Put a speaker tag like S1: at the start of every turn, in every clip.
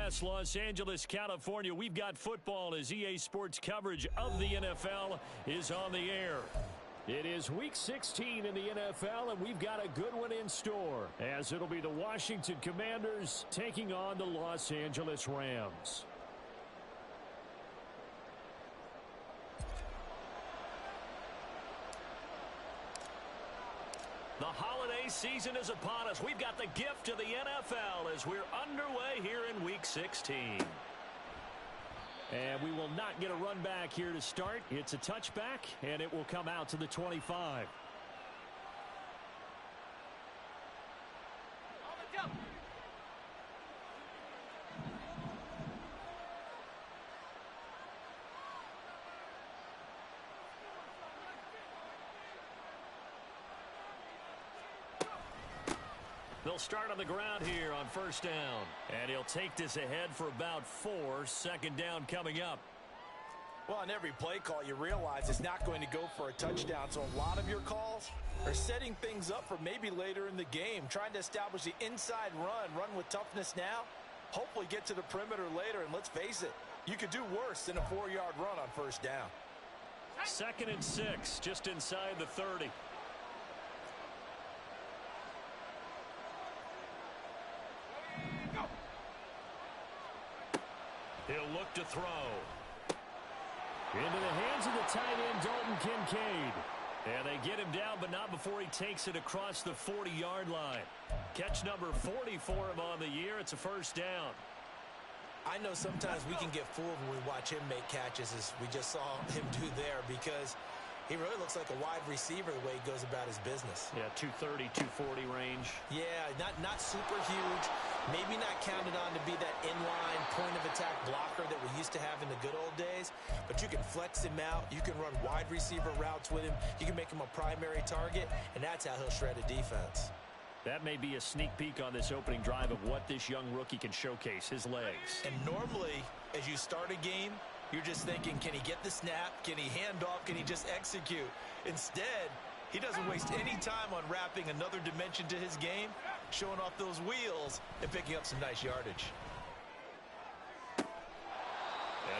S1: West Los Angeles, California. We've got football as EA Sports coverage of the NFL is on the air. It is Week 16 in the NFL, and we've got a good one in store, as it'll be the Washington Commanders taking on the Los Angeles Rams. The holiday season is upon us. We've got the gift of the NFL as we're underway here in Week 16. And we will not get a run back here to start. It's a touchback, and it will come out to the 25. They'll start on the ground here on first down. And he'll take this ahead for about 4. Second down coming up.
S2: Well, on every play call, you realize it's not going to go for a touchdown. So a lot of your calls are setting things up for maybe later in the game, trying to establish the inside run with toughness now, hopefully get to the perimeter later. And let's face it, you could do worse than a 4-yard run on first down.
S1: 2nd and 6, just inside the 30. He'll look to throw. Into the hands of the tight end, Dalton Kincaid. And they get him down, but not before he takes it across the 40-yard line. Catch number 40 for him on the year. It's a first down.
S2: I know sometimes we can get fooled when we watch him make catches, as we just saw him do there, because he really looks like a wide receiver the way he goes about his business.
S1: Yeah, 230, 240 range.
S2: Yeah, not super huge. Maybe not counted on to be that inline point-of-attack blocker that we used to have in the good old days. But you can flex him out. You can run wide receiver routes with him. You can make him a primary target, and that's how he'll shred a defense.
S1: That may be a sneak peek on this opening drive of what this young rookie can showcase, his legs.
S2: And normally, as you start a game, you're just thinking, can he get the snap? Can he hand off? Can he just execute? Instead, he doesn't waste any time on wrapping another dimension to his game, showing off those wheels and picking up some nice yardage.
S1: And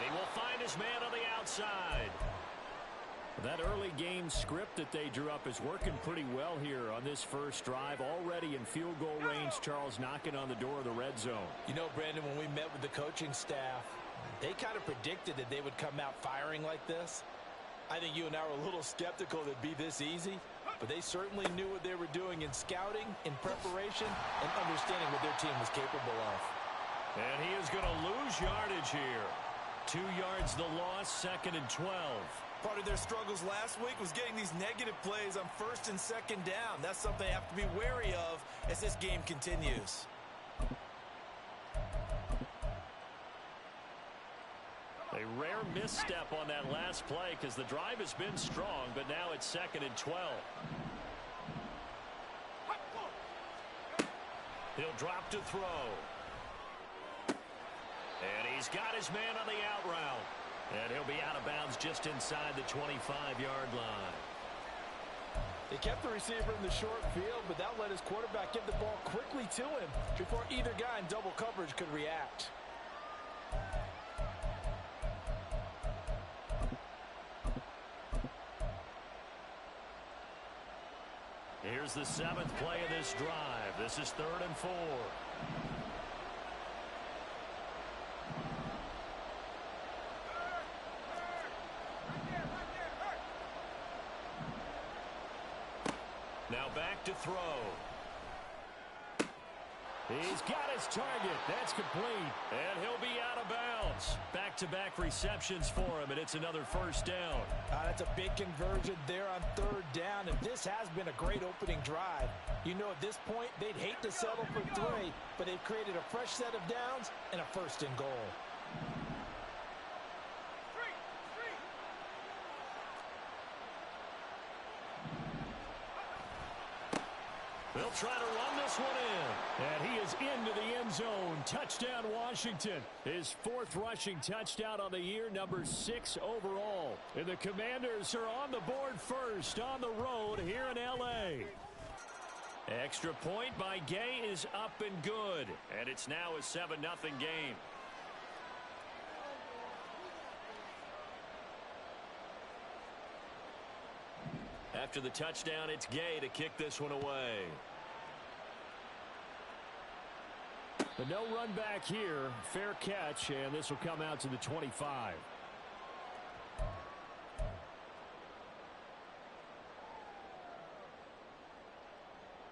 S1: he will find his man on the outside. That early game script that they drew up is working pretty well here on this first drive. Already in field goal range, Charles knocking on the door of the red zone.
S2: You know, Brandon, when we met with the coaching staff, they kind of predicted that they would come out firing like this. I think you and I were a little skeptical that it'd be this easy, but they certainly knew what they were doing in scouting, in preparation, and understanding what their team was capable of.
S1: And he is going to lose yardage here. 2 yards the loss, 2nd and 12.
S2: Part of their struggles last week was getting these negative plays on 1st and 2nd down. That's something they have to be wary of as this game continues.
S1: A rare misstep on that last play because the drive has been strong, but now it's 2nd and 12. He'll drop to throw. And he's got his man on the out route. And he'll be out of bounds just inside the 25-yard line.
S2: They kept the receiver in the short field, but that let his quarterback get the ball quickly to him before either guy in double coverage could react.
S1: Here's the 7th play of this drive. This is 3rd and 4. Now back to throw. He's got his target. That's complete. And he'll be out of bounds. Back-to-back receptions for him, and it's another first down.
S2: That's a big conversion there on 3rd down, and this has been a great opening drive. You know, at this point, they'd hate to settle for 3, but they've created a fresh set of downs and a 1st and goal.
S1: They'll try to run this one in. And he is into the end zone. Touchdown, Washington. His 4th rushing touchdown on the year, number 6 overall. And the Commanders are on the board first on the road here in L.A. Extra point by Gay is up and good. And it's now a 7-0 game. After the touchdown, it's Gay to kick this one away. But no run back here. Fair catch, and this will come out to the 25.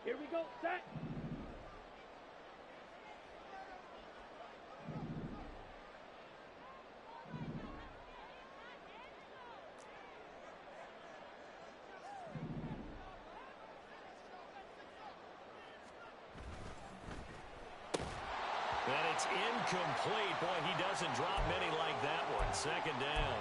S3: Here we go, set.
S1: And it's incomplete. Boy, he doesn't drop many like that one. Second down.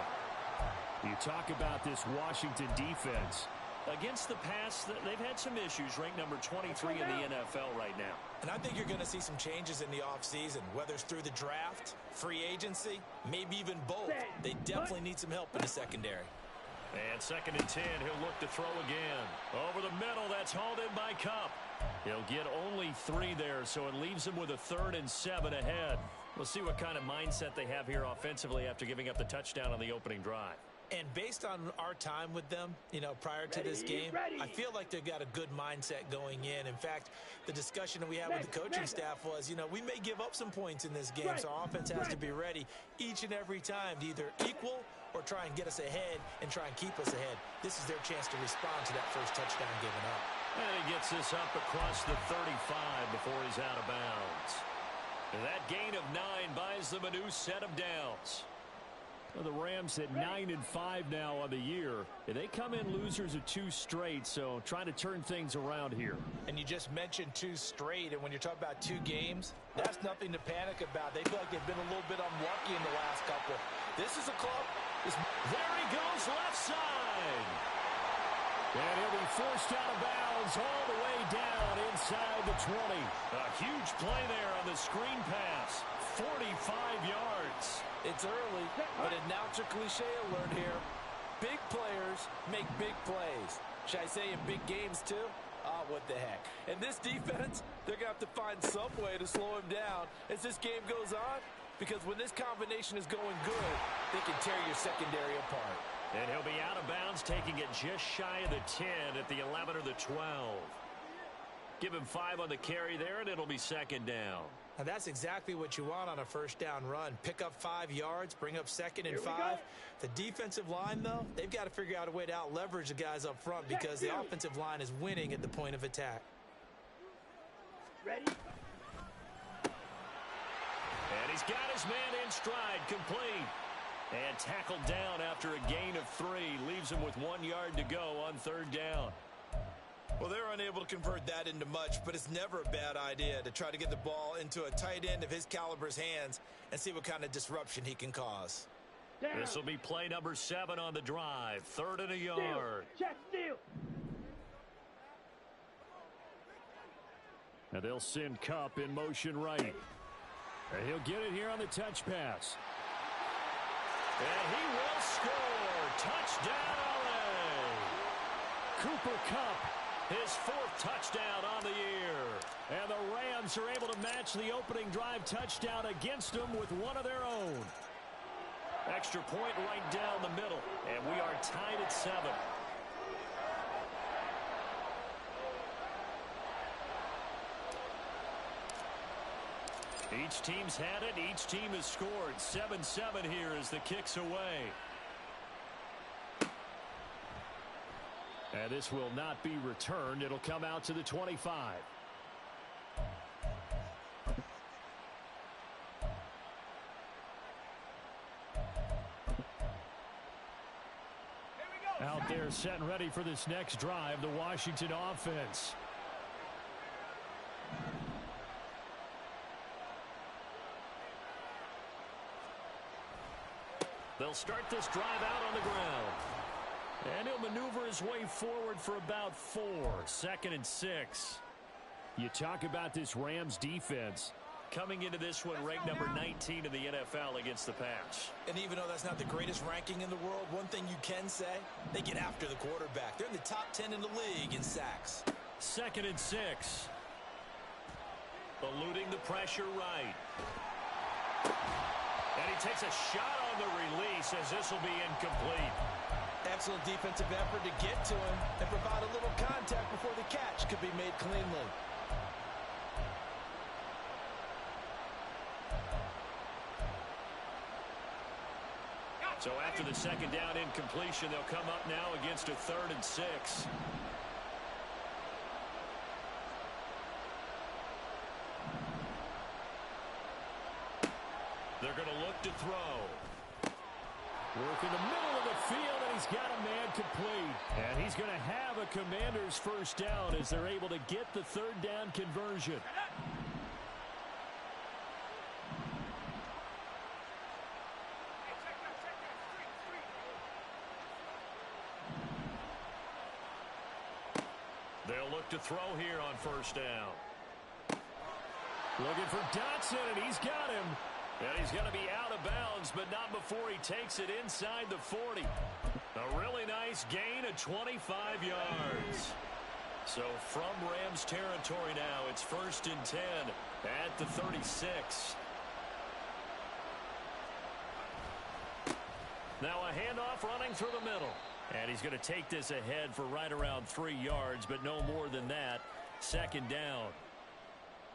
S1: You talk about this Washington defense. Against the pass, they've had some issues, ranked number 23 in the NFL right now.
S2: And I think you're going to see some changes in the offseason, whether it's through the draft, free agency, maybe even both. They definitely need some help in the secondary.
S1: And 2nd and 10, he'll look to throw again. Over the middle, that's hauled in by Cup. He'll get only 3 there, so it leaves him with a 3rd and 7 ahead. We'll see what kind of mindset they have here offensively after giving up the touchdown on the opening drive.
S2: And based on our time with them, prior to this game, I feel like they've got a good mindset going in. In fact, the discussion that we had with the coaching staff was, we may give up some points in this game, so our offense has to be ready each and every time to either equal or try and get us ahead and try and keep us ahead. This is their chance to respond to that first touchdown given up.
S1: And he gets this up across the 35 before he's out of bounds. And that gain of 9 buys them a new set of downs. Well, the Rams at 9-5 now on the year. They come in losers of 2 straight, so trying to turn things around here.
S2: And you just mentioned 2 straight, and when you're talking about 2 games, that's nothing to panic about. They feel like they've been a little bit unlucky in the last couple. This is a club.
S1: There he goes, left side. And he'll be forced out of bounds all the way down inside the 20. A huge play there on the screen pass. 45 yards.
S2: It's early, but announcer cliche alert here. Big players make big plays. Should I say in big games too? What the heck. And this defense, they're going to have to find some way to slow him down as this game goes on. Because when this combination is going good, they can tear your secondary apart.
S1: And he'll be out of bounds, taking it just shy of the 10 at the 11 or the 12. Give him 5 on the carry there, and it'll be 2nd down.
S2: Now that's exactly what you want on a first down run. Pick up 5 yards, bring up 2nd and 5. The defensive line, though, they've got to figure out a way to out-leverage the guys up front because the offensive line is winning at the point of attack.
S3: Ready?
S1: And he's got his man in stride, complete. And tackled down after a gain of 3. Leaves him with 1 yard to go on 3rd down.
S2: Well, they're unable to convert that into much, but it's never a bad idea to try to get the ball into a tight end of his caliber's hands and see what kind of disruption he can cause.
S1: This will be play number 7 on the drive. 3rd and a yard.
S3: Check steal.
S1: And they'll send Cup in motion right. And he'll get it here on the touch pass. And he will score. Touchdown, LA. Cooper Kupp, his 4th touchdown on the year. And the Rams are able to match the opening drive touchdown against them with one of their own. Extra point right down the middle. And we are tied at 7. Each team's had it. Each team has scored. 7-7 here as the kick's away. And this will not be returned. It'll come out to the 25. Out there set and ready for this next drive, the Washington offense. They'll start this drive out on the ground. And he'll maneuver his way forward for about 4. 2nd and 6. You talk about this Rams defense. Coming into this one ranked number 19 in the NFL against the pass.
S2: And even though that's not the greatest ranking in the world, one thing you can say, they get after the quarterback. They're in the top 10 in the league in sacks.
S1: 2nd and 6. Eluding the pressure right. And he takes a shot on the release as this will be incomplete.
S2: Excellent defensive effort to get to him and provide a little contact before the catch could be made cleanly.
S1: So after the second down incompletion, they'll come up now against a 3rd and 6. They're going to look to throw. Work in the middle of the field, and he's got a man complete. And he's going to have a Commander's first down as they're able to get the 3rd down conversion. They'll look to throw here on 1st down. Looking for Dotson, and he's got him. And he's going to be out of bounds, but not before he takes it inside the 40. A really nice gain of 25 yards. So from Rams territory now, it's 1st and 10 at the 36. Now a handoff running through the middle. And he's going to take this ahead for right around 3 yards, but no more than that. 2nd down.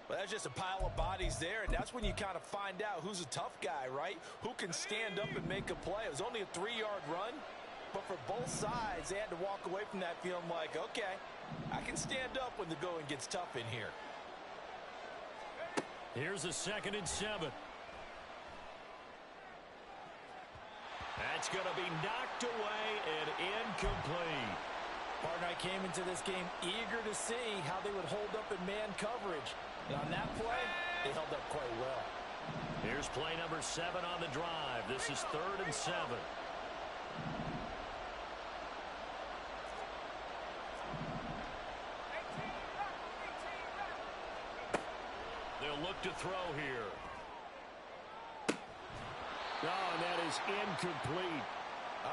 S2: Well, that's just a pile of bodies there, and that's when you kind of find out who's a tough guy, right? Who can stand up and make a play. It was only a 3-yard run, but for both sides, they had to walk away from that feeling like, okay, I can stand up when the going gets tough in here.
S1: Here's a 2nd and 7. That's going to be knocked away and incomplete.
S2: Partner, I came into this game eager to see how they would hold up in man coverage. And on that play, they held up quite well.
S1: Here's play number 7 on the drive. This is 3rd and 7. They'll look to throw here. Oh, and that is incomplete.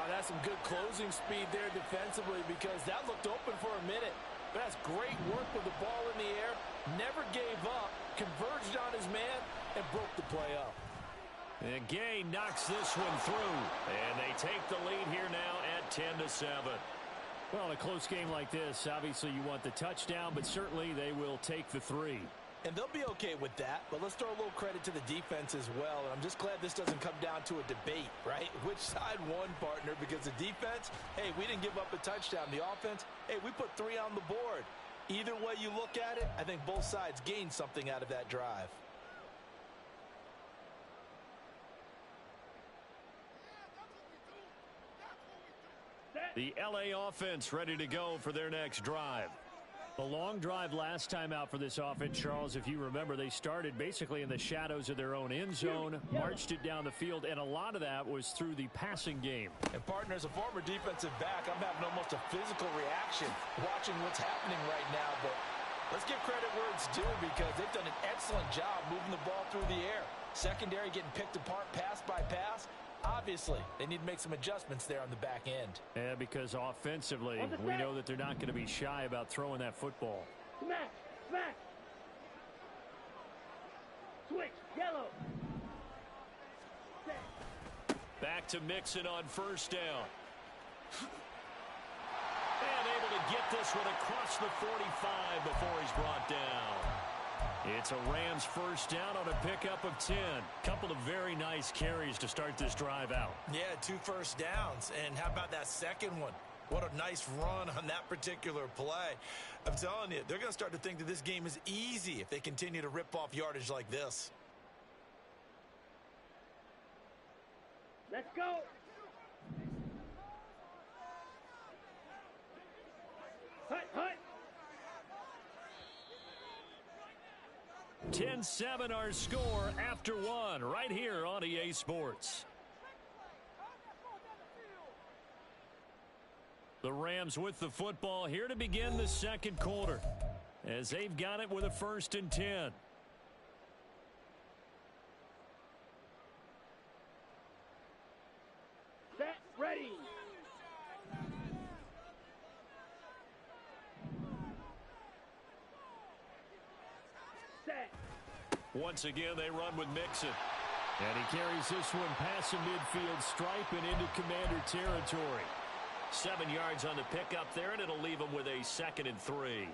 S2: That's some good closing speed there defensively because that looked open for a minute. But that's great work with the ball in the air. Never gave up, converged on his man, and broke the play up.
S1: And Gay knocks this one through. And they take the lead here now at 10-7. Well, in a close game like this, obviously you want the touchdown, but certainly they will take the 3.
S2: And they'll be okay with that, but let's throw a little credit to the defense as well. And I'm just glad this doesn't come down to a debate, right? Which side won, partner? Because the defense, hey, we didn't give up a touchdown. The offense, hey, we put 3 on the board. Either way you look at it, I think both sides gained something out of that drive.
S1: The LA offense ready to go for their next drive. A long drive last time out for this offense, Charles. If you remember, they started basically in the shadows of their own end zone, marched it down the field, and a lot of that was through the passing game.
S2: And, partner, as a former defensive back, I'm having almost a physical reaction watching what's happening right now. But let's give credit where it's due because they've done an excellent job moving the ball through the air. Secondary getting picked apart pass by pass. Obviously, they need to make some adjustments there on the back end.
S1: Yeah, because offensively, we know that they're not going to be shy about throwing that football.
S3: Smack! Smack! Switch! Yellow!
S1: Back to Mixon on 1st down. And able to get this one across the 45 before he's brought down. It's a Rams 1st down on a pickup of 10. Couple of very nice carries to start this drive out.
S2: Yeah, 2 first downs. And how about that second one? What a nice run on that particular play. I'm telling you, they're going to start to think that this game is easy if they continue to rip off yardage like this.
S3: Let's go! Hut, hut!
S1: 10-7 our score after 1 right here on EA Sports. The Rams with the football here to begin the 2nd quarter as they've got it with a 1st and 10.
S3: Set, ready! Set!
S1: Once again, they run with Mixon. And he carries this one past the midfield stripe and into Commander territory. 7 yards on the pickup there, and it'll leave them with a 2nd and 3.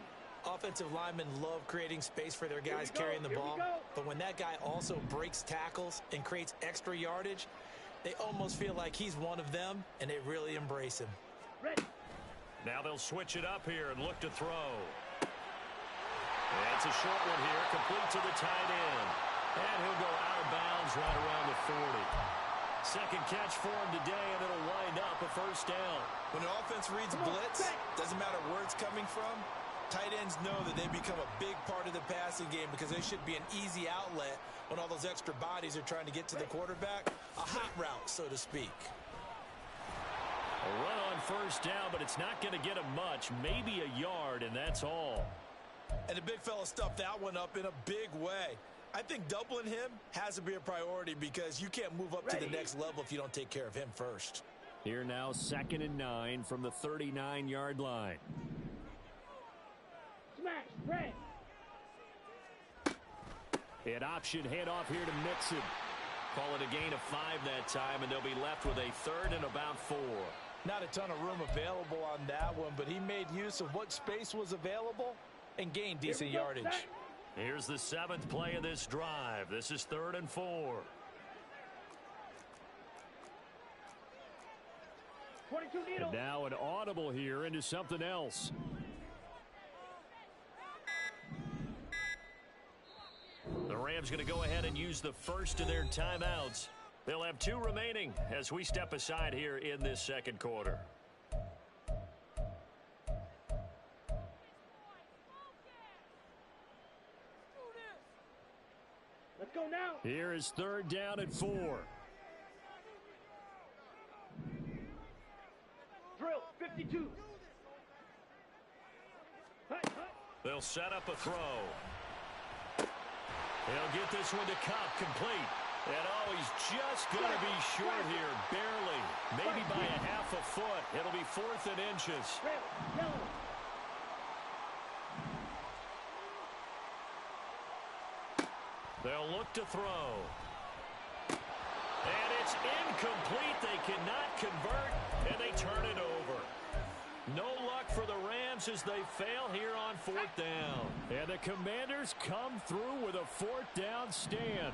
S2: Offensive linemen love creating space for their guys carrying the ball, but when that guy also breaks tackles and creates extra yardage, they almost feel like he's one of them, and they really embrace him.
S1: Now they'll switch it up here and look to throw. It's a short one here, complete to the tight end. And he'll go out of bounds right around the 40. Second catch for him today, and it'll wind up a first down.
S2: When an offense reads blitz, doesn't matter where it's coming from, tight ends know that they become a big part of the passing game because they should be an easy outlet when all those extra bodies are trying to get to the quarterback. A hot route, so to speak.
S1: A run on first down, but it's not going to get him much. Maybe a yard, and that's all.
S2: And the big fella stuffed that one up in a big way. I think doubling him has to be a priority because you can't move up to the next level if you don't take care of him first.
S1: Here now, 2nd and 9 from the 39-yard line.
S3: Smash, red.
S1: An option handoff here to Mixon. Call it a gain of 5 that time, and they'll be left with a 3rd and about 4.
S2: Not a ton of room available on that one, but he made use of what space was available and gained decent yardage.
S1: Here's the 7th play of this drive. This is 3rd and 4.
S3: 22 needles.
S1: And now an audible here into something else. The Rams going to go ahead and use the first of their timeouts. They'll have 2 remaining as we step aside here in this second quarter.
S3: Let's go now.
S1: Here is 3rd down and 4.
S3: Drill, 52. Hut, hut.
S1: They'll set up a throw. They'll get this one to Cup, complete. And he's just going to be short here, barely. Maybe by a half a foot. It'll be 4th and inches. They'll look to throw. And it's incomplete. They cannot convert, and they turn it over. No luck for the Rams as they fail here on 4th down. And the Commanders come through with a 4th down stand.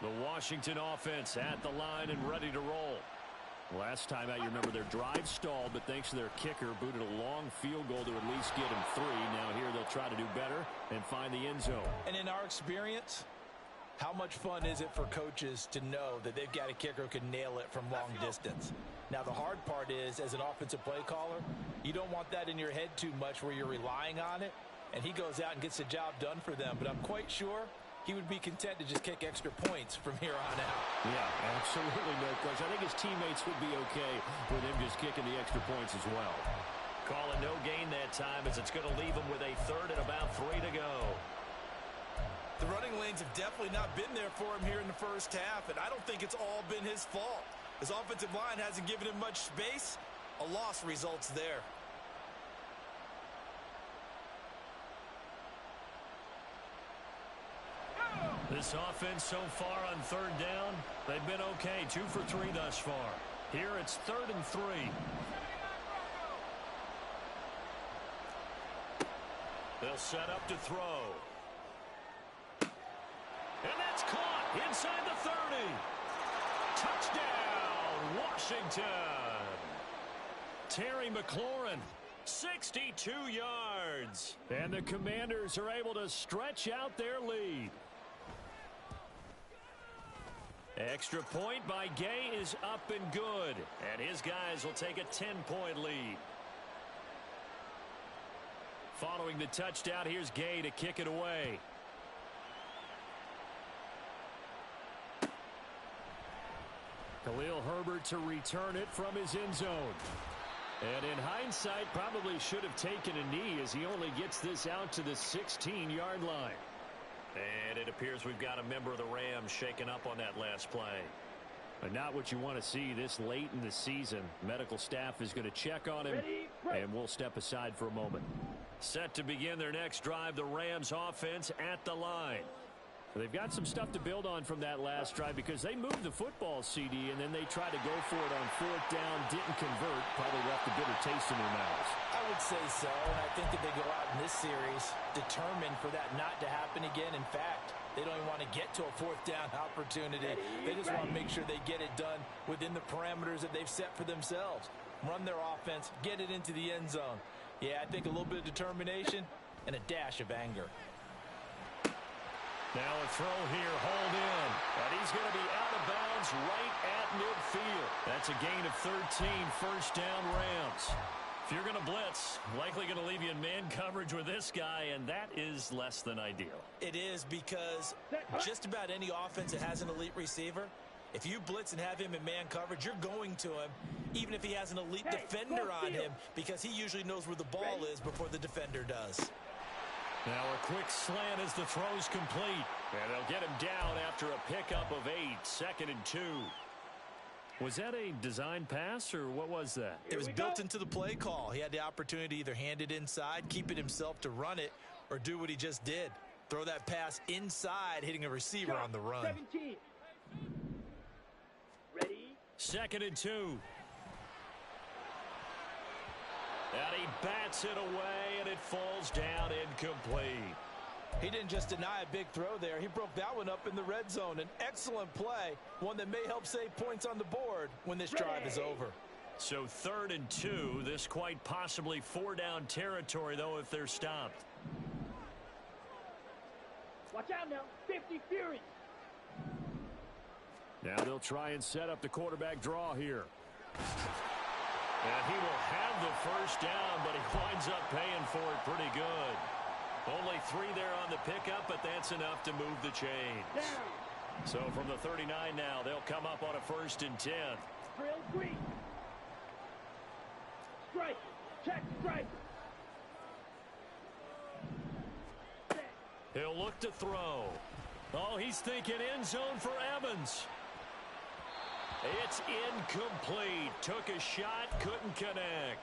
S1: The Washington offense at the line and ready to roll. Last time out, you remember their drive stalled, but thanks to their kicker, booted a long field goal to at least get him 3. Now here they'll try to do better and find the end zone.
S2: And in our experience, how much fun is it for coaches to know that they've got a kicker who can nail it from long distance? Now, the hard part is, as an offensive play caller, you don't want that in your head too much where you're relying on it, and he goes out and gets the job done for them. But I'm quite sure he would be content to just kick extra points from here on out.
S1: Yeah, absolutely no question. I think his teammates would be okay with him just kicking the extra points as well. Call it no gain that time as it's going to leave him with a 3rd and about 3 to go.
S2: The running lanes have definitely not been there for him here in the first half, and I don't think it's all been his fault. His offensive line hasn't given him much space. A loss results there.
S1: This offense so far on 3rd down, they've been okay. 2 for 3 thus far. Here it's 3rd and 3. They'll set up to throw. And that's caught inside the 30. Touchdown, Washington. Terry McLaurin, 62 yards. And the Commanders are able to stretch out their lead. Extra point by Gay is up and good. And his guys will take a 10-point lead. Following the touchdown, here's Gay to kick it away. Khalil Herbert to return it from his end zone. And in hindsight, probably should have taken a knee as he only gets this out to the 16-yard line. And it appears we've got a member of the Rams shaken up on that last play. But not what you want to see this late in the season. Medical staff is going to check on him, and we'll step aside for a moment. Set to begin their next drive, the Rams offense at the line. They've got some stuff to build on from that last drive because they moved the football, CD, and then they tried to go for it on fourth down, didn't convert, probably left a bitter taste in their mouths.
S2: I would say so, and I think that they go out in this series determined for that not to happen again. In fact, they don't even want to get to a fourth down opportunity. They just want to make sure they get it done within the parameters that they've set for themselves. Run their offense, get it into the end zone. Yeah, I think a little bit of determination and a dash of anger.
S1: Now a throw here, hold in. And he's going to be out of bounds right at midfield. That's a gain of 13, first down Rams. If you're going to blitz, likely going to leave you in man coverage with this guy, and that is less than ideal.
S2: It is because just about any offense that has an elite receiver, if you blitz and have him in man coverage, you're going to him, even if he has an elite defender on him, because he usually knows where the ball is before the defender does.
S1: Now a quick slant as the throw's complete. And they'll get him down after a pickup of 8, 2nd and 2. Was that a design pass, or what was that?
S2: It was built into the play call. He had the opportunity to either hand it inside, keep it himself to run it, or do what he just did. Throw that pass inside, hitting a receiver on the run.
S3: 17. Ready?
S1: 2nd and 2. And he bats it away, and it falls down incomplete.
S2: He didn't just deny a big throw there. He broke that one up in the red zone. An excellent play, one that may help save points on the board when this drive is over.
S1: So 3rd and 2. This quite possibly 4-down territory, though, if they're stopped.
S3: Watch out now. 50 Fury.
S1: Now they'll try and set up the quarterback draw here. And he will have the first down, but he winds up paying for it pretty good. Only 3 there on the pickup, but that's enough to move the chains.
S3: Down.
S1: So from the 39 now, they'll come up on a 1st and 10.
S3: Drill green. Strike. Check strike.
S1: He'll look to throw. Oh, he's thinking end zone for Evans. It's incomplete. Took a shot, couldn't connect.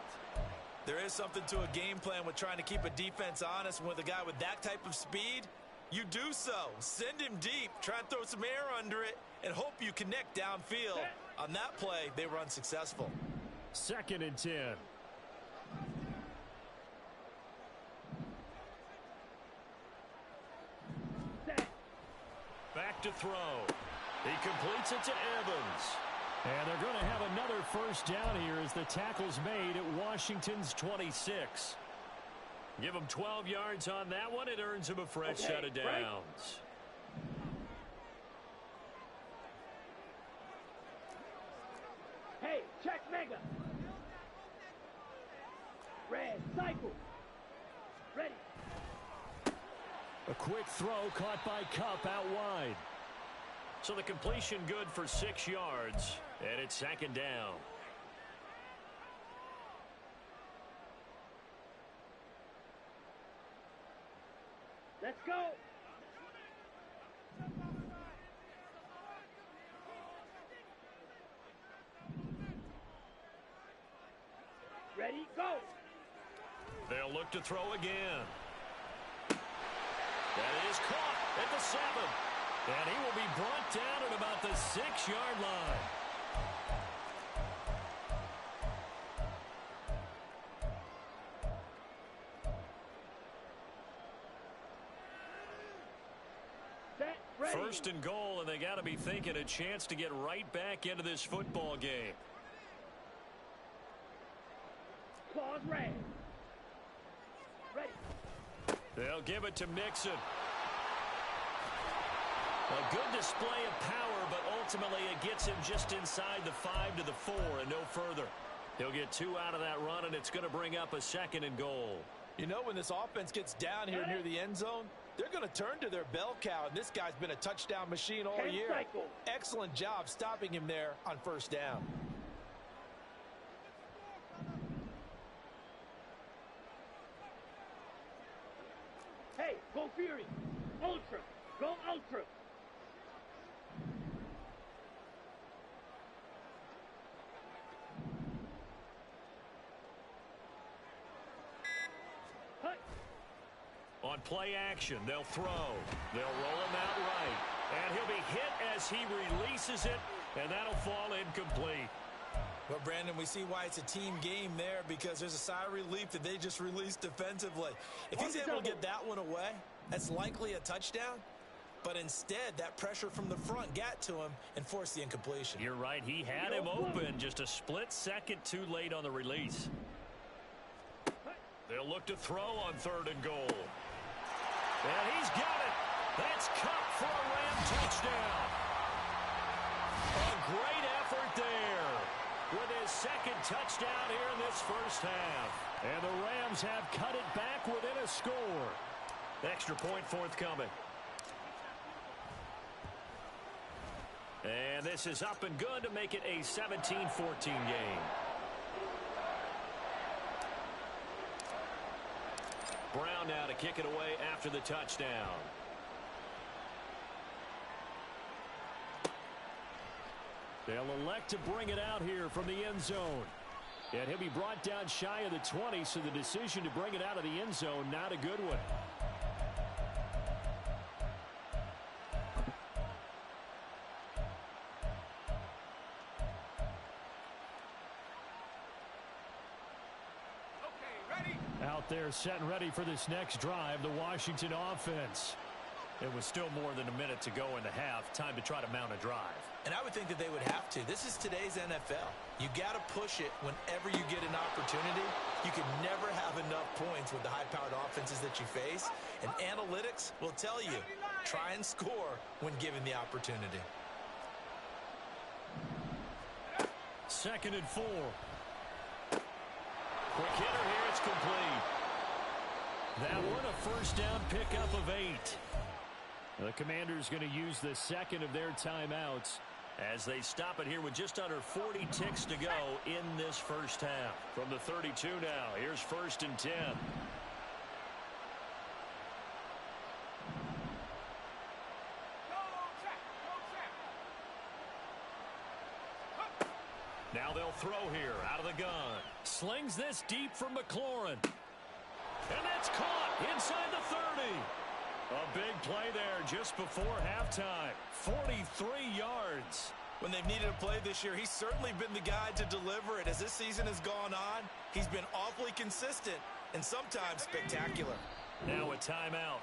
S2: There is something to a game plan with trying to keep a defense honest. And with a guy with that type of speed, you do so. Send him deep. Try and throw some air under it and hope you connect downfield. On that play, they were unsuccessful.
S1: 2nd and 10. Back to throw. He completes it to Evans. And they're going to have another first down here as the tackle's made at Washington's 26. Give him 12 yards on that one. It earns him a fresh set of downs.
S3: Hey, check mega. Red cycle. Ready.
S1: A quick throw caught by Kupp out wide. So the completion good for 6 yards, and it's 2nd down.
S3: Let's go. Ready, go.
S1: They'll look to throw again. That is caught at the 7. And he will be brought down at about the 6-yard line.
S3: Set, ready.
S1: 1st and goal, and they got to be thinking a chance to get right back into this football game.
S3: Claws red. Ready.
S1: They'll give it to Mixon. A good display of power, but ultimately it gets him just inside the 5 to the 4 and no further. He'll get 2 out of that run, and it's going to bring up a 2nd and goal.
S2: You know, when this offense gets down here near the end zone, they're going to turn to their bell cow, and this guy's been a touchdown machine all year.
S3: Cycle.
S2: Excellent job stopping him there on 1st down.
S3: Hey, go Fury. Ultra. Go Ultra.
S1: On play action, they'll throw. They'll roll him out right. And he'll be hit as he releases it, and that'll fall incomplete.
S2: Well, Brandon, we see why it's a team game there, because there's a sigh of relief that they just released defensively. If he's able to get that one away, that's likely a touchdown. But instead, that pressure from the front got to him and forced the incompletion.
S1: You're right. He had him open, just a split second too late on the release. They'll look to throw on 3rd and goal. And he's got it. That's Cup for a Ram touchdown. A great effort there with his second touchdown here in this first half. And the Rams have cut it back within a score. Extra point forthcoming. And this is up and good to make it a 17-14 game. Brown now to kick it away after the touchdown. They'll elect to bring it out here from the end zone. And he'll be brought down shy of the 20, so the decision to bring it out of the end zone, not a good one. Out there set and ready for this next drive, the Washington offense. It was still more than a minute to go in the half. Time to try to mount a drive.
S2: And I would think that they would have to. This is today's NFL. You got to push it whenever you get an opportunity. You can never have enough points with the high-powered offenses that you face. And analytics will tell you, try and score when given the opportunity.
S1: 2nd and 4. Quick hitter here, it's complete. That one a first down pickup of 8. The Commanders going to use the second of their timeouts as they stop it here with just under 40 ticks to go in this first half. From the 32 now, here's 1st and 10. Now they'll throw here out of the gun. Slings this deep from McLaurin. And that's caught inside the 30. A big play there just before halftime. 43 yards.
S2: When they've needed a play this year, he's certainly been the guy to deliver it. As this season has gone on, he's been awfully consistent and sometimes spectacular.
S1: Now a timeout.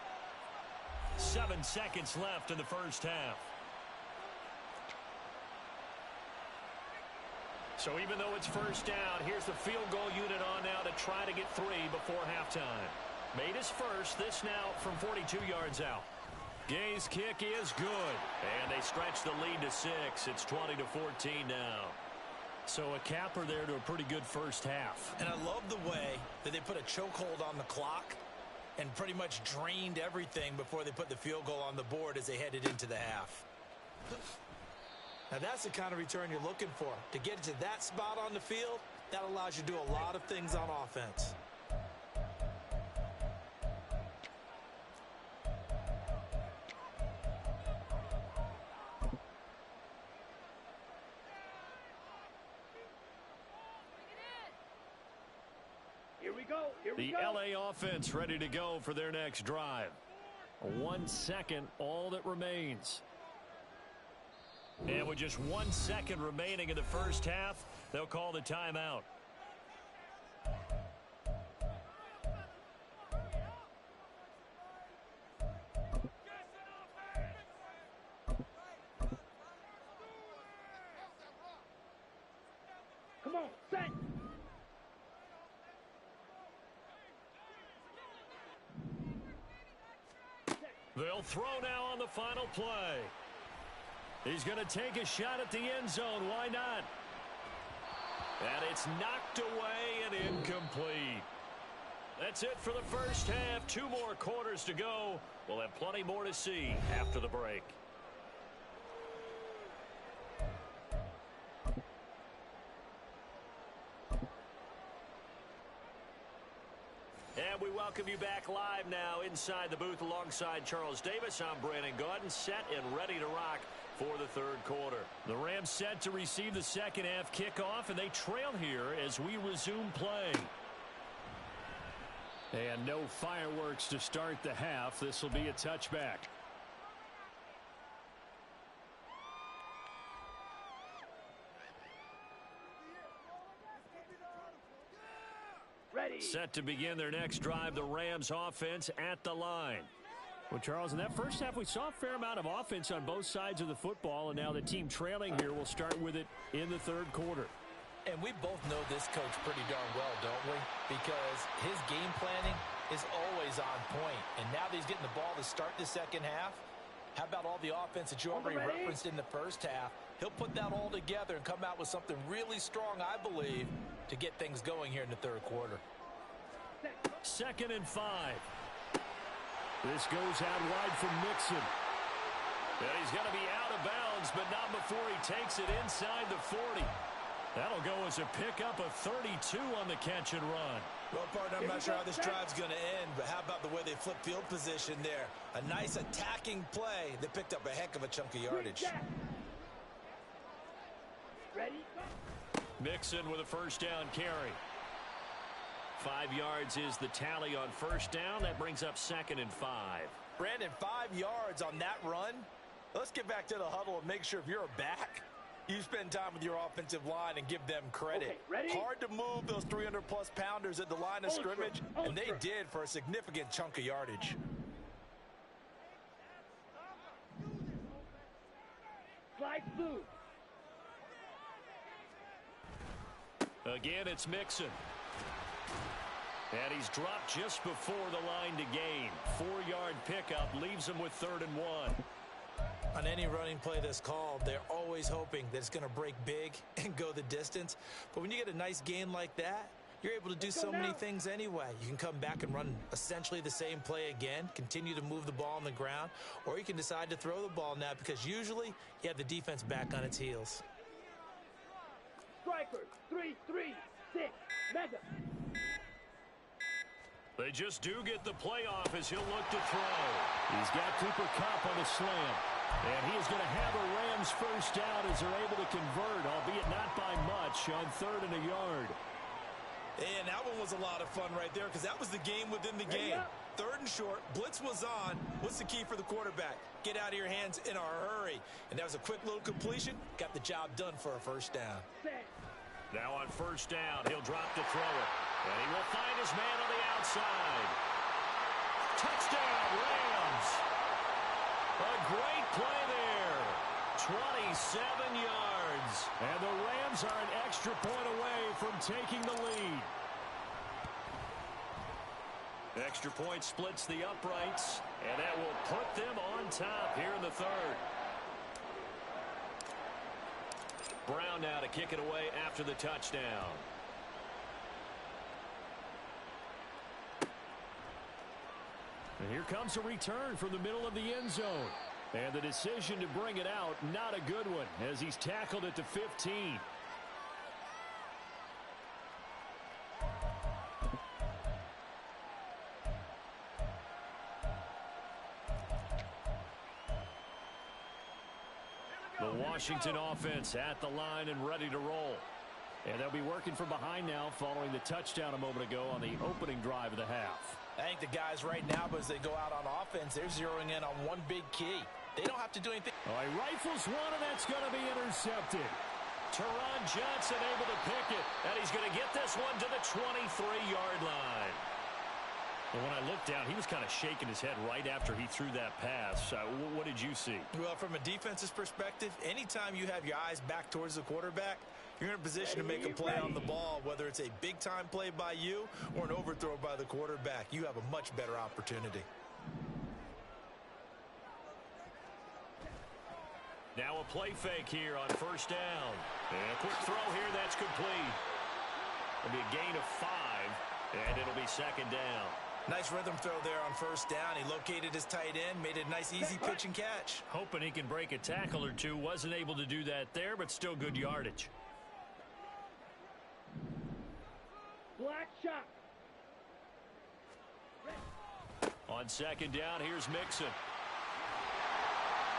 S1: 7 seconds left in the first half. So even though it's first down, here's the field goal unit on now to try to get 3 before halftime. Made his first, this now from 42 yards out. Gay's kick is good. And they stretch the lead to 6. It's 20-14 now. So a capper there to a pretty good first half.
S2: And I love the way that they put a chokehold on the clock and pretty much drained everything before they put the field goal on the board as they headed into the half. Now that's the kind of return you're looking for. To get to that spot on the field, that allows you to do a lot of things on offense.
S3: Here we go.
S1: The LA offense ready to go for their next drive. 1 second, all that remains. And with just 1 second remaining in the first half, they'll call the timeout.
S3: Come on, set.
S1: They'll throw now on the final play. He's going to take a shot at the end zone. Why not? And it's knocked away and incomplete. That's it for the first half. 2 more quarters to go. We'll have plenty more to see after the break. And we welcome you back live now inside the booth alongside Charles Davis. I'm Brandon Gaudin, set and ready to rock for the third quarter. The Rams set to receive the second half kickoff, and they trail here as we resume play. And no fireworks to start the half. This will be a touchback.
S3: Ready.
S1: Set to begin their next drive, the Rams offense at the line. Well, Charles, in that first half, we saw a fair amount of offense on both sides of the football, and now the team trailing here will start with it in the third quarter.
S2: And we both know this coach pretty darn well, don't we? Because his game planning is always on point. And now that he's getting the ball to start the second half, how about all the offense that you already referenced in the first half? He'll put that all together and come out with something really strong, I believe, to get things going here in the third quarter.
S1: 2nd and 5. This goes out wide from Mixon. And he's going to be out of bounds, but not before he takes it inside the 40. That'll go as a pickup of 32 on the catch and run.
S2: Well, partner, I'm not sure how this drive's going to end, but how about the way they flip field position there? A nice attacking play that picked up a heck of a chunk of yardage.
S3: Ready.
S1: Mixon with a first down carry. 5 yards is the tally on first down. That brings up 2nd and 5.
S2: Brandon, 5 yards on that run. Let's get back to the huddle and make sure if you're a back, you spend time with your offensive line and give them credit.
S3: Okay,
S2: hard to move those 300-plus pounders at the line of scrimmage, and they did for a significant chunk of yardage.
S3: Slide through.
S1: Again, it's Mixon. And he's dropped just before the line to gain. 4-yard pickup leaves him with 3rd and 1.
S2: On any running play that's called, they're always hoping that it's going to break big and go the distance. But when you get a nice gain like that, you're able to do so many things anyway. You can come back and run essentially the same play again, continue to move the ball on the ground, or you can decide to throw the ball now because usually you have the defense back on its heels.
S3: Strikers, 3, 3, 6, mega.
S1: They just do get the playoff as he'll look to throw. He's got Cooper Kupp on a slam. And he is going to have a Rams first down as they're able to convert, albeit not by much, on 3rd and a yard.
S2: And that one was a lot of fun right there because that was the game within the game. 3rd and short, blitz was on. What's the key for the quarterback? Get out of your hands in a hurry. And that was a quick little completion. Got the job done for a first down.
S1: Now on first down, he'll drop to throw it. And he will find his man on the outside. Touchdown, Rams. A great play there. 27 yards. And the Rams are an extra point away from taking the lead. Extra point splits the uprights, and that will put them on top here in the 3rd. Brown now to kick it away after the touchdown. And here comes a return from the middle of the end zone. And the decision to bring it out, not a good one, as he's tackled at the 15. The Washington offense at the line and ready to roll. And they'll be working from behind now following the touchdown a moment ago on the opening drive of the half.
S2: I think the guys right now, as they go out on offense, they're zeroing in on one big key. They don't have to do anything.
S1: Oh, he rifles one, and that's going to be intercepted. Teron Johnson able to pick it, and he's going to get this one to the 23-yard line. But when I looked down, he was kind of shaking his head right after he threw that pass. What did you see?
S2: Well, from a defense's perspective, anytime you have your eyes back towards the quarterback, you're in a position to make a play on the ball, whether it's a big-time play by you or an overthrow by the quarterback. You have a much better opportunity.
S1: Now a play fake here on first down. And a quick throw here, that's complete. It'll be a gain of 5, and it'll be 2nd down.
S2: Nice rhythm throw there on first down. He located his tight end, made it a nice, easy pitch and catch.
S1: Hoping he can break a tackle or two. Wasn't able to do that there, but still good yardage.
S3: Black shot.
S1: On 2nd down, here's Mixon.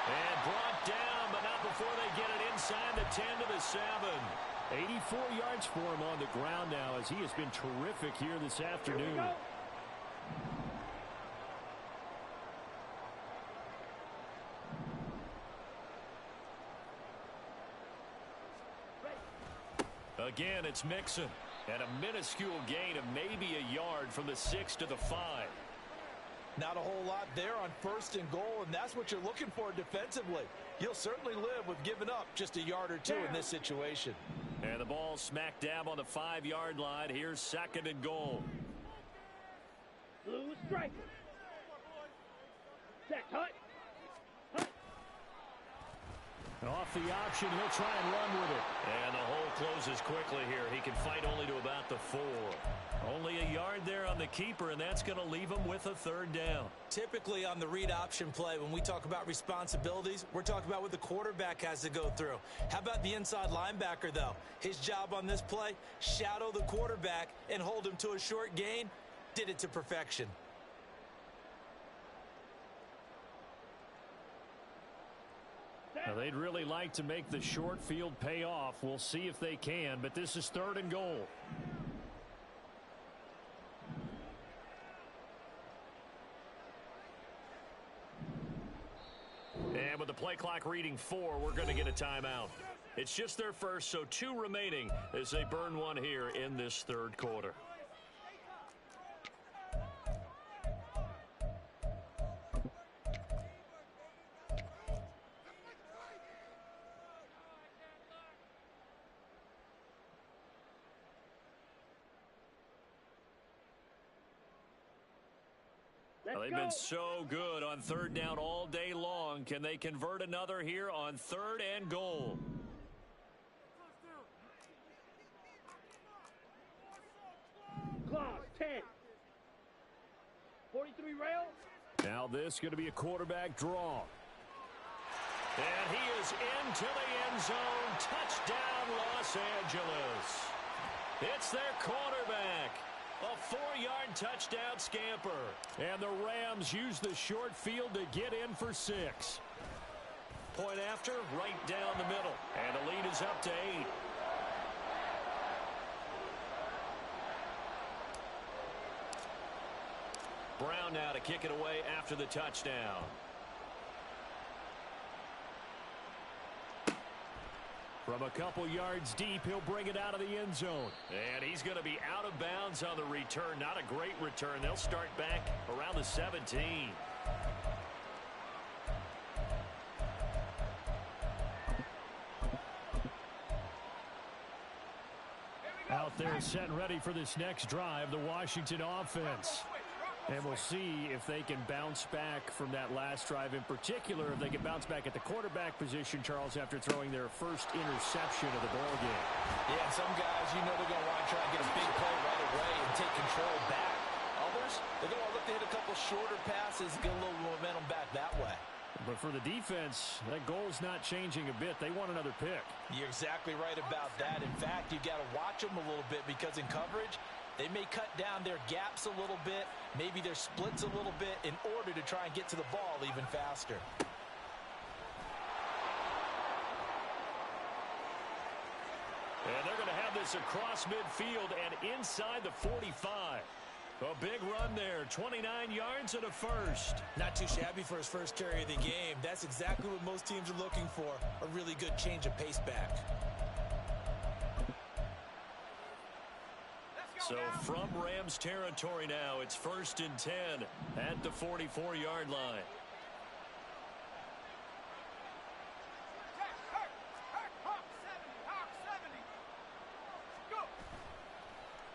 S1: And brought down, but not before they get it inside the 10 to the 7. 84 yards for him on the ground now as he has been terrific here this afternoon. Again, it's Mixon. And a minuscule gain of maybe a yard from the 6 to the 5.
S2: Not a whole lot there on 1st and goal, and that's what you're looking for defensively. You'll certainly live with giving up just a yard or two in this situation.
S1: And the ball smack dab on the 5-yard line. Here's 2nd and goal.
S3: Blue striker. Set, hut.
S1: Off the option, he'll try and run with it. And the hole closes quickly here. He can fight only to about the 4. Only a yard there on the keeper, and that's going to leave him with a 3rd down.
S2: Typically on the read option play, when we talk about responsibilities, we're talking about what the quarterback has to go through. How about the inside linebacker, though? His job on this play, shadow the quarterback and hold him to a short gain. Did it to perfection.
S1: Now, they'd really like to make the short field pay off. We'll see if they can, but this is 3rd and goal. And with the play clock reading 4, we're going to get a timeout. It's just their first, so 2 remaining as they burn one here in this 3rd quarter. They've been so good on 3rd down all day long. Can they convert another here on 3rd and goal?
S3: Clause 10. 43 rail.
S1: Now this is going to be a quarterback draw. And he is into the end zone. Touchdown, Los Angeles. It's their quarterback. A 4-yard touchdown scamper. And the Rams use the short field to get in for 6. Point after, right down the middle. And the lead is up to 8. Brown now to kick it away after the touchdown. From a couple yards deep, he'll bring it out of the end zone. And he's going to be out of bounds on the return. Not a great return. They'll start back around the 17. Out there set and ready for this next drive, the Washington offense. And we'll see if they can bounce back from that last drive. In particular, if they can bounce back at the quarterback position, Charles, after throwing their first interception of the ballgame.
S2: Yeah, some guys, you know they're going to want to try and get a big play right away and take control back. Others, they're going to look to hit a couple shorter passes, get a little momentum back that way.
S1: But for the defense, that goal's not changing a bit. They want another pick.
S2: You're exactly right about that. In fact, you got to watch them a little bit because in coverage, they may cut down their gaps a little bit, maybe their splits a little bit in order to try and get to the ball even faster.
S1: And they're going to have this across midfield and inside the 45. A big run there, 29 yards and a first.
S2: Not too shabby for his first carry of the game. That's exactly what most teams are looking for, a really good change of pace back.
S1: So from Rams territory now, it's 1st and 10 at the 44-yard line.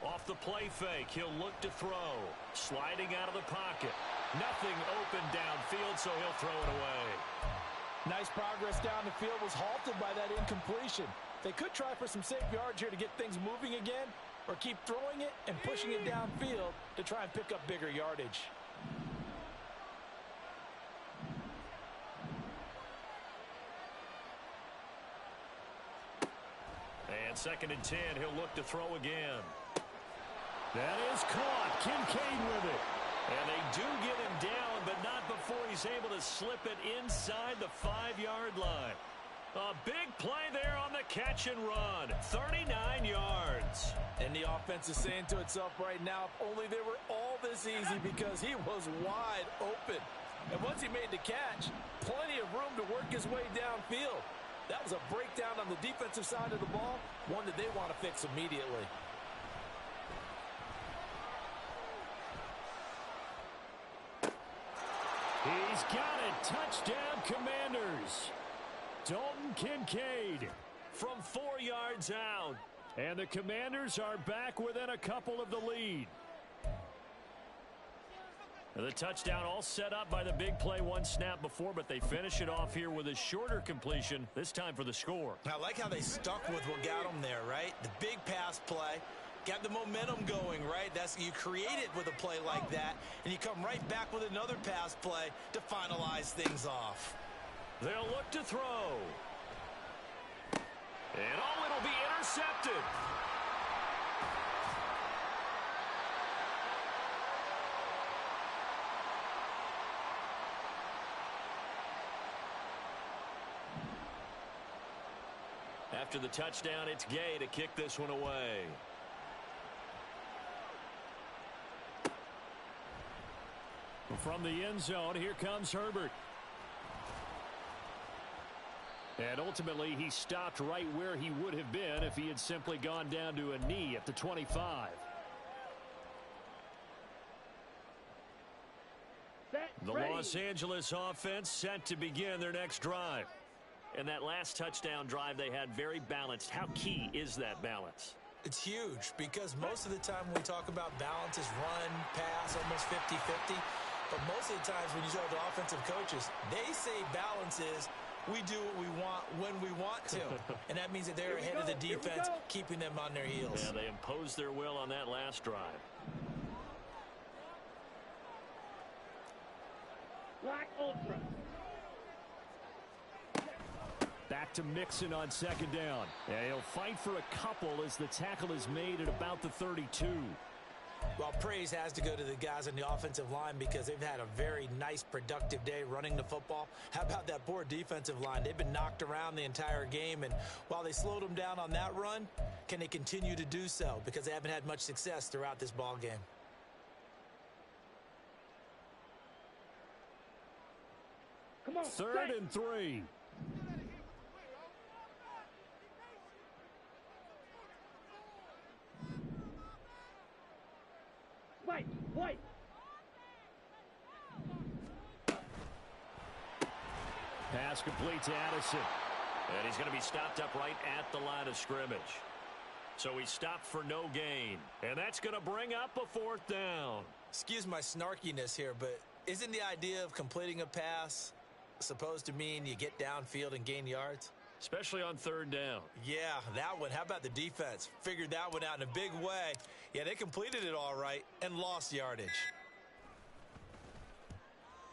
S1: Off the play fake, he'll look to throw. Sliding out of the pocket. Nothing open downfield, so he'll throw it away.
S2: Nice progress down the field, was halted by that incompletion. They could try for some safe yards here to get things moving again, or keep throwing it and pushing it downfield to try and pick up bigger yardage.
S1: And 2nd and 10, he'll look to throw again. That is caught. Kincaid with it. And they do get him down, but not before he's able to slip it inside the 5-yard line. A big play there on the catch and run. 39 yards.
S2: And the offense is saying to itself right now, if only they were all this easy, because he was wide open. And once he made the catch, plenty of room to work his way downfield. That was a breakdown on the defensive side of the ball, one that they want to fix immediately.
S1: He's got it. Touchdown, Commanders. Dalton Kincaid from 4 yards out. And the Commanders are back within a couple of the lead. The touchdown all set up by the big play one snap before, but they finish it off here with a shorter completion, this time for the score.
S2: I like how they stuck with what got them there, right? The big pass play. Got the momentum going, right? You create it with a play like that, and you come right back with another pass play to finalize things off.
S1: They'll look to throw. And it'll be intercepted. After the touchdown, it's Gay to kick this one away. From the end zone, here comes Herbert. And ultimately, he stopped right where he would have been if he had simply gone down to a knee at the 25. The Los Angeles offense set to begin their next drive. And that last touchdown drive they had very balanced. How key is that balance?
S2: It's huge because most of the time when we talk about balance is run, pass, almost 50-50. But most of the times when you talk to offensive coaches, they say balance is we do what we want when we want to. And that means that they're ahead of the defense, keeping them on their heels.
S1: Yeah, they imposed their will on that last drive.
S3: Black Ultra.
S1: Back to Mixon on second down. And he'll fight for a couple as the tackle is made at about the 32.
S2: Well, praise has to go to the guys on the offensive line because they've had a very nice, productive day running the football. How about that poor defensive line? They've been knocked around the entire game, and while they slowed them down on that run, can they continue to do so? Because they haven't had much success throughout this ball game.
S3: Come on,
S1: Third and 3.
S3: White.
S1: Pass complete to Addison. And he's going to be stopped up right at the line of scrimmage. So he stopped for no gain. And that's going to bring up a 4th down.
S2: Excuse my snarkiness here, but isn't the idea of completing a pass supposed to mean you get downfield and gain yards?
S1: Especially on 3rd down.
S2: Yeah, that one. How about the defense? Figured that one out in a big way. Yeah, they completed it all right and lost yardage.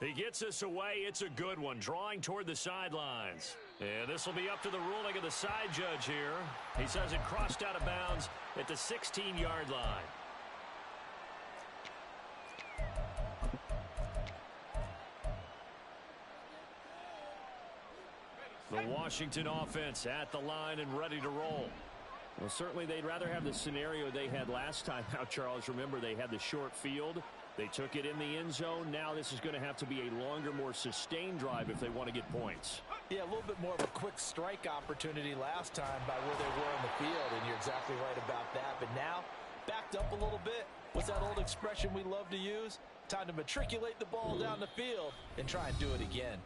S1: He gets us away. It's a good one. Drawing toward the sidelines. And this will be up to the ruling of the side judge here. He says it crossed out of bounds at the 16-yard line. The Washington offense at the line and ready to roll. Well, certainly they'd rather have the scenario they had last time out, Charles. Remember, they had the short field. They took it in the end zone. Now this is going to have to be a longer, more sustained drive if they want to get points.
S2: Yeah, a little bit more of a quick strike opportunity last time by where they were on the field, and you're exactly right about that. But now, backed up a little bit. What's that old expression we love to use? Time to matriculate the ball down the field and try and do it again.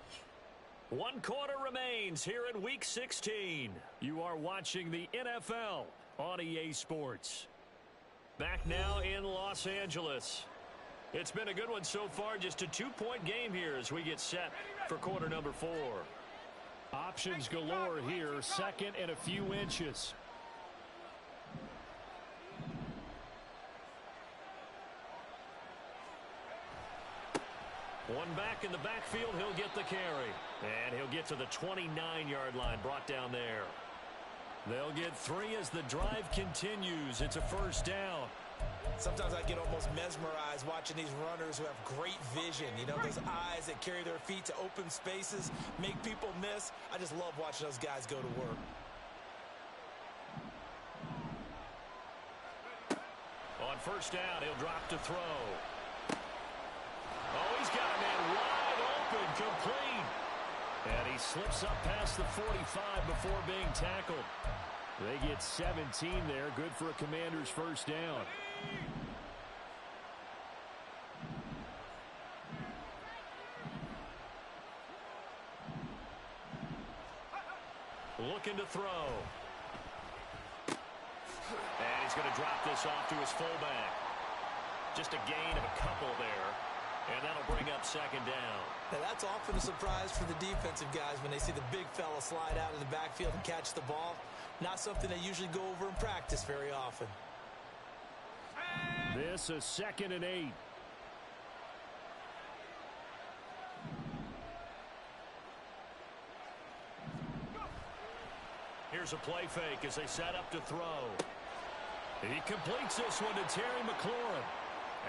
S1: 1 quarter remains here in Week 16. You are watching the NFL on EA Sports. Back now in Los Angeles. It's been a good one so far. Just a 2-point game here as we get set for quarter number 4. Options galore here. 2nd and a few inches. One back in the backfield. He'll get the carry. And he'll get to the 29-yard line. Brought down there. They'll get 3 as the drive continues. It's a 1st down.
S2: Sometimes I get almost mesmerized watching these runners who have great vision. You know, those eyes that carry their feet to open spaces, make people miss. I just love watching those guys go to work.
S1: On 1st down, he'll drop to throw. Oh, he's got a man wide open, complete. And he slips up past the 45 before being tackled. They get 17 there. Good for a Commanders first down. Looking to throw. And he's going to drop this off to his fullback. Just a gain of a couple there. And that'll bring up second down.
S2: Now that's often a surprise for the defensive guys when they see the big fella slide out of the backfield and catch the ball. Not something they usually go over in practice very often.
S1: This is 2nd and 8. Here's a play fake as they set up to throw. He completes this one to Terry McLaurin.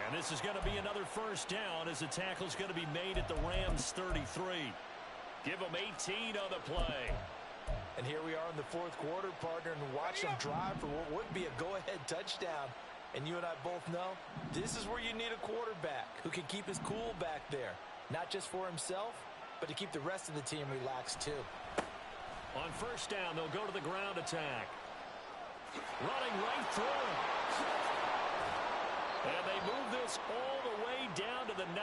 S1: And this is going to be another first down as the tackle's going to be made at the Rams 33. Give them 18 on the play.
S2: And here we are in the fourth quarter, partner, and watch them drive for what would be a go-ahead touchdown. And you and I both know this is where you need a quarterback who can keep his cool back there. Not just for himself, but to keep the rest of the team relaxed too.
S1: On first down, they'll go to the ground attack. Running right through him. And they move this all the way down to the 9.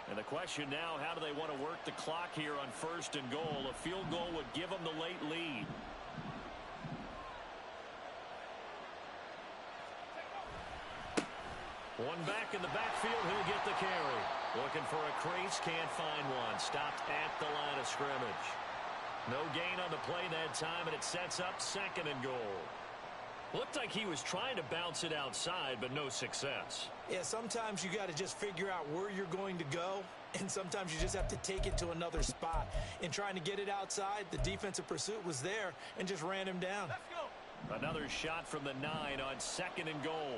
S1: And the question now, how do they want to work the clock here on first and goal? A field goal would give them the late lead. One back in the backfield, he'll get the carry. Looking for a crease, can't find one. Stopped at the line of scrimmage. No gain on the play that time, and it sets up 2nd and goal. Looked like he was trying to bounce it outside, but no success.
S2: Yeah, sometimes you got to just figure out where you're going to go, and sometimes you just have to take it to another spot. In trying to get it outside, the defensive pursuit was there and just ran him down.
S1: Let's go. Another shot from the 9 on 2nd and goal.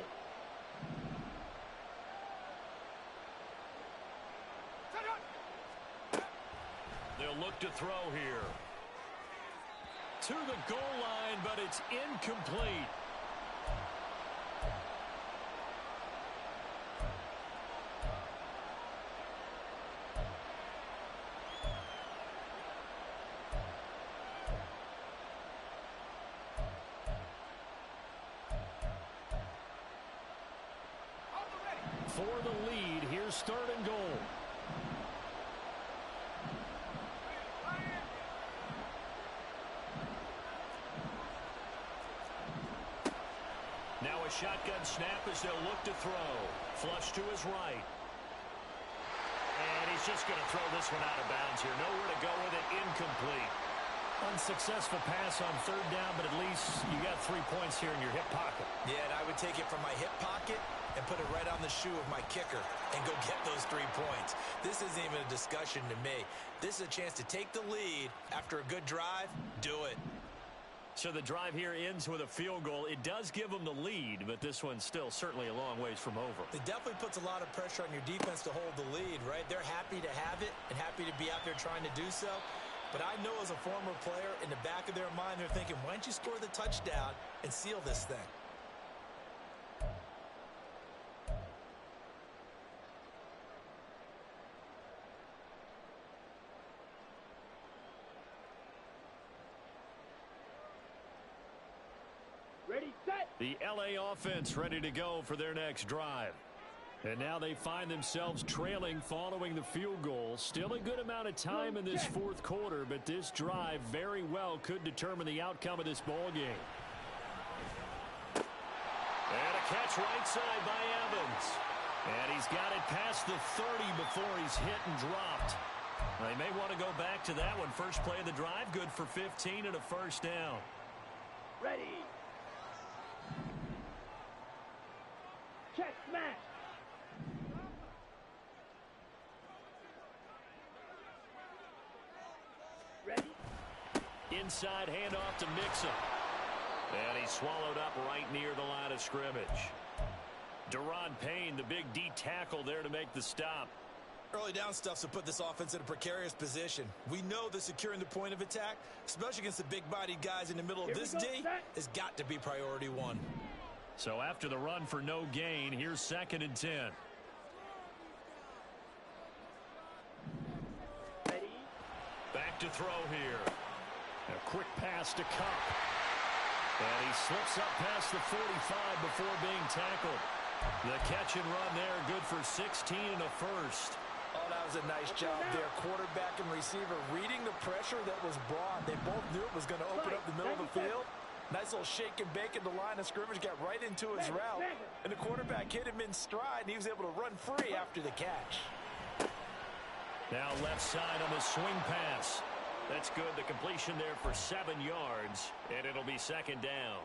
S1: They'll look to throw here. To the goal line, but it's incomplete. For the lead, here's 3rd and goal. Now a shotgun snap as they'll look to throw. Flush to his right. And he's just going to throw this one out of bounds here. Nowhere to go with it. Incomplete. Unsuccessful pass on 3rd down, but at least you got 3 points here in your hip pocket.
S2: Yeah, and I would take it from my hip pocket and put it right on the shoe of my kicker and go get those 3 points. This isn't even a discussion to me. This is a chance to take the lead after a good drive. Do it.
S1: So the drive here ends with a field goal. It does give them the lead, but this one's still certainly a long ways from over.
S2: It definitely puts a lot of pressure on your defense to hold the lead, right? They're happy to have it and happy to be out there trying to do so. But I know as a former player, in the back of their mind, they're thinking, why don't you score the touchdown and seal this thing?
S3: Ready, set.
S1: The LA offense ready to go for their next drive. And now they find themselves trailing following the field goal. Still a good amount of time in this fourth quarter, but this drive very well could determine the outcome of this ball game. And a catch right side by Evans. And he's got it past the 30 before he's hit and dropped. They may want to go back to that one. First play of the drive, good for 15 and a first down.
S3: Ready. Check, smash. Ready.
S1: Inside handoff to Mixon. And he's swallowed up right near the line of scrimmage. Deron Payne, the big D tackle there to make the stop.
S2: Early down stuff to put this offense in a precarious position. We know that securing the point of attack, especially against the big-bodied guys in the middle of this D, has got to be priority one.
S1: So after the run for no gain, here's 2nd and 10.
S3: Ready.
S1: Back to throw here. A quick pass to Cup. And he slips up past the 45 before being tackled. The catch and run there, good for 16 and a first.
S2: Oh, that was a nice job there. Quarterback and receiver reading the pressure that was brought. They both knew it was going to open up the middle of the field. Nice little shake and bake at the line of scrimmage, got right into his route. And the quarterback hit him in stride, and he was able to run free after the catch.
S1: Now left side on the swing pass. That's good. The completion there for 7 yards, and it'll be 2nd down.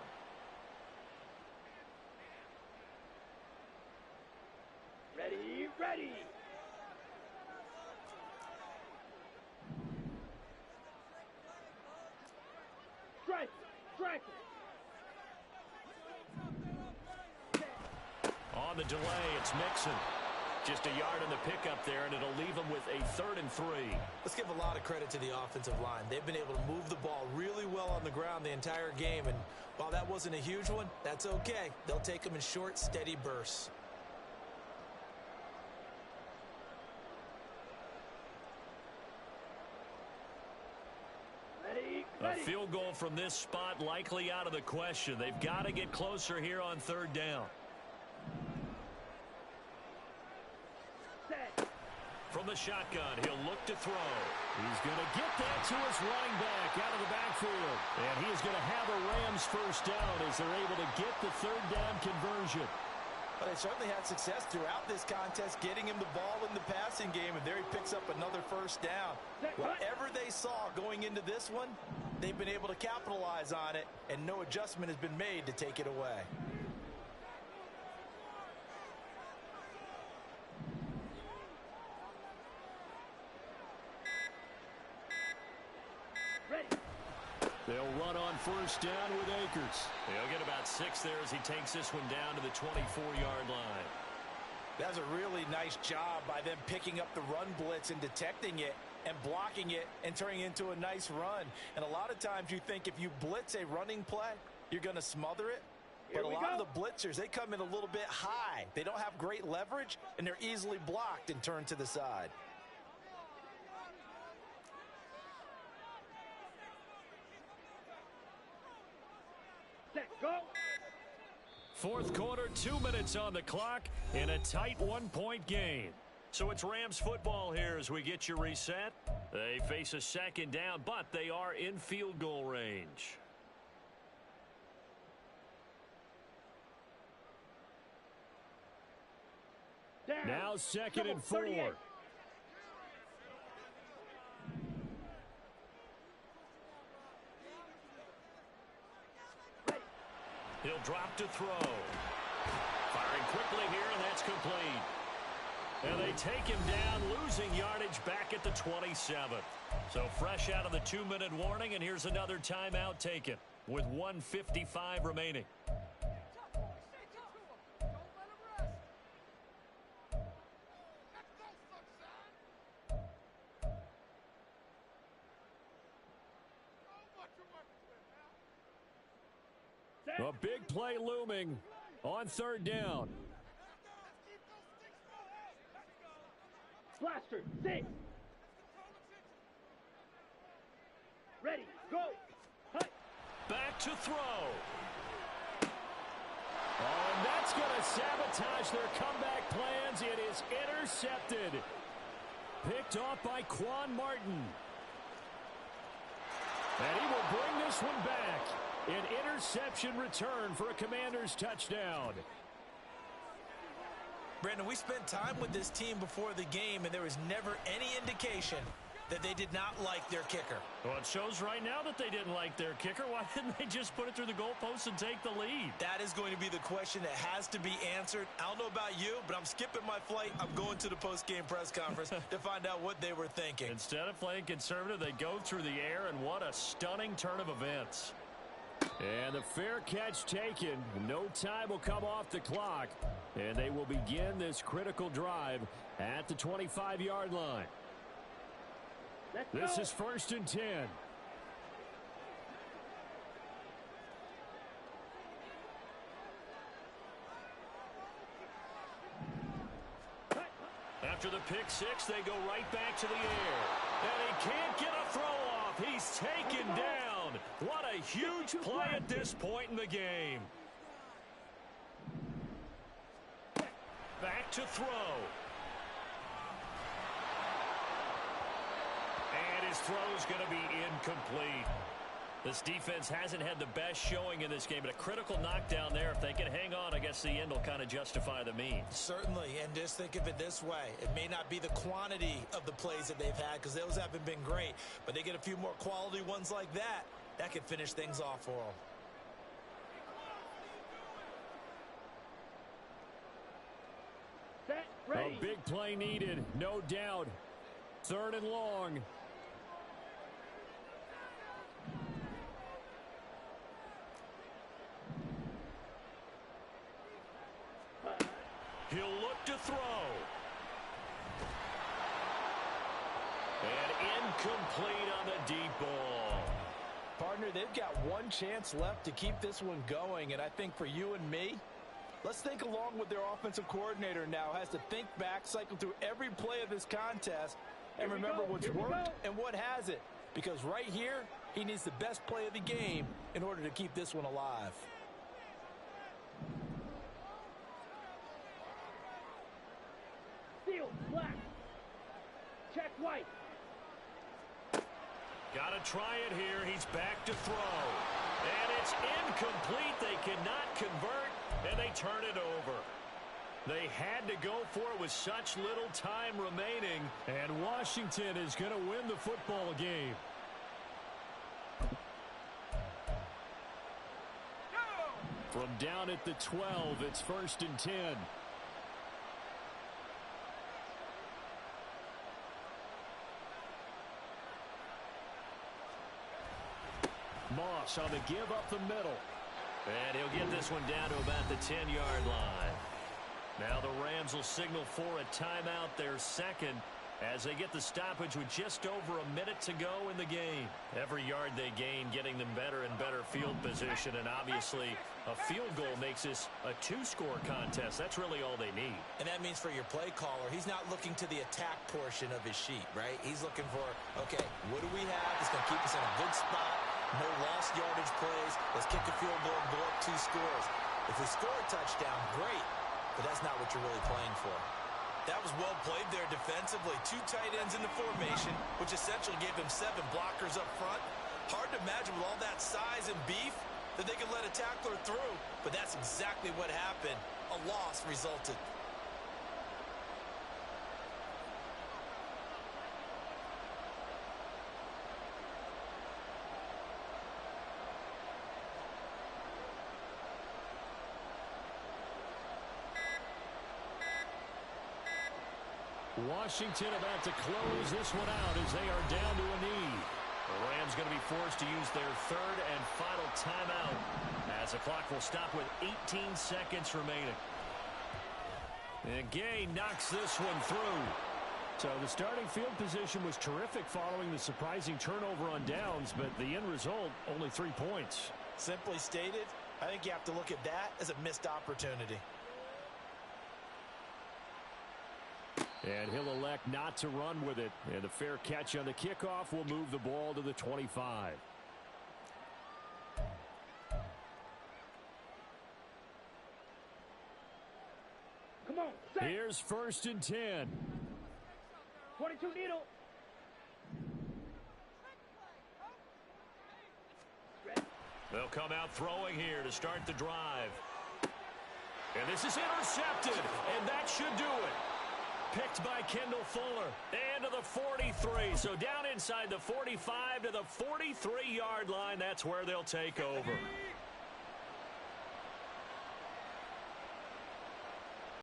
S3: Ready, ready. Strike, strike.
S1: On the delay, it's Mixon. Just a yard on the pickup there, and it'll leave them with a 3rd and 3.
S2: Let's give a lot of credit to the offensive line. They've been able to move the ball really well on the ground the entire game, and while that wasn't a huge one, that's okay. They'll take them in short, steady bursts.
S1: A field goal from this spot likely out of the question. They've got to get closer here on 3rd down. From the shotgun, he'll look to throw. He's going to get that to his running back out of the backfield. And he is going to have a Rams first down as they're able to get the 3rd down conversion.
S2: But they certainly had success throughout this contest, getting him the ball in the passing game, and there he picks up another first down. Whatever they saw going into this one, they've been able to capitalize on it, and no adjustment has been made to take it away.
S1: They'll run on first down with Akers. He'll get about 6 there as he takes this one down to the 24-yard line.
S2: That's a really nice job by them picking up the run blitz and detecting it and blocking it and turning it into a nice run. And a lot of times you think if you blitz a running play, you're going to smother it. But a lot of the blitzers, they come in a little bit high. They don't have great leverage, and they're easily blocked and turned to the side.
S3: Go.
S1: 4th quarter, 2 minutes on the clock in a tight 1-point game. So it's Rams football here as we get you reset. They face a 2nd down, but they are in field goal range.
S3: Down.
S1: Now 2nd and 4.
S3: 38.
S1: He'll drop to throw. Firing quickly here, and that's complete. And they take him down, losing yardage back at the 27th. So fresh out of the 2-minute warning, and here's another timeout taken with 1:55 remaining. A big play looming on 3rd down.
S3: Blaster, 6. Ready, go. Hut.
S1: Back to throw. Oh, and that's going to sabotage their comeback plans. It is intercepted. Picked off by Quan Martin. And he will bring this one back. An interception return for a Commanders touchdown.
S2: Brandon, we spent time with this team before the game, and there was never any indication that they did not like their kicker.
S1: Well, it shows right now that they didn't like their kicker. Why didn't they just put it through the goalpost and take the lead?
S2: That is going to be the question that has to be answered. I don't know about you, but I'm skipping my flight. I'm going to the post-game press conference to find out what they were thinking.
S1: Instead of playing conservative, they go through the air, and what a stunning turn of events. And the fair catch taken. No time will come off the clock. And they will begin this critical drive at the 25-yard line. This is 1st and 10. After the pick six, they go right back to the air. And he can't get a throw off. He's taken down. What a huge play at this point in the game. Back to throw. And his throw's going to be incomplete. This defense hasn't had the best showing in this game, but a critical knockdown there. If they can hang on, I guess the end will kind of justify the means.
S2: Certainly, and just think of it this way. It may not be the quantity of the plays that they've had because those haven't been great, but they get a few more quality ones like that. That could finish things off for them.
S3: Set, ready.
S1: A big play needed, no doubt. 3rd and long. He'll look to throw. And incomplete on the deep ball.
S2: Partner, they've got one chance left to keep this one going, and I think for you and me, let's think along with their offensive coordinator now. Has to think back, cycle through every play of this contest, and remember what's worked and what hasn't. Because right here, he needs the best play of the game in order to keep this one alive.
S3: Seal, black. Check white.
S1: Got to try it here. He's back to throw. And it's incomplete. They cannot convert, and they turn it over. They had to go for it with such little time remaining, and Washington is going to win the football game. From down at the 12, it's 1st and 10. Moss on the give up the middle. And he'll get this one down to about the 10-yard line. Now the Rams will signal for a timeout, their second, as they get the stoppage with just over a minute to go in the game. Every yard they gain getting them better and better field position, and obviously a field goal makes this a 2-score contest. That's really all they need.
S2: And that means for your play caller, he's not looking to the attack portion of his sheet, right? He's looking for, okay, what do we have that's going to keep us in a good spot? No lost yardage plays. Let's kick a field goal and go up 2 scores. If we score a touchdown, great, but that's not what you're really playing for. That was well played there defensively. 2 tight ends in the formation, which essentially gave them 7 blockers up front. Hard to imagine with all that size and beef that they could let a tackler through, but that's exactly what happened. A loss resulted.
S1: Washington about to close this one out as they are down to a knee. The Rams going to be forced to use their 3rd and final timeout as the clock will stop with 18 seconds remaining. And Gay knocks this one through. So the starting field position was terrific following the surprising turnover on downs, but the end result, only 3 points.
S2: Simply stated, I think you have to look at that as a missed opportunity.
S1: And he'll elect not to run with it. And the fair catch on the kickoff will move the ball to the 25.
S3: Come on, set.
S1: Here's 1st and 10.
S3: 22 needle.
S1: They'll come out throwing here to start the drive. And this is intercepted, and that should do it. Picked by Kendall Fuller. And to the 43. So down inside the 45 to the 43-yard line. That's where they'll take over.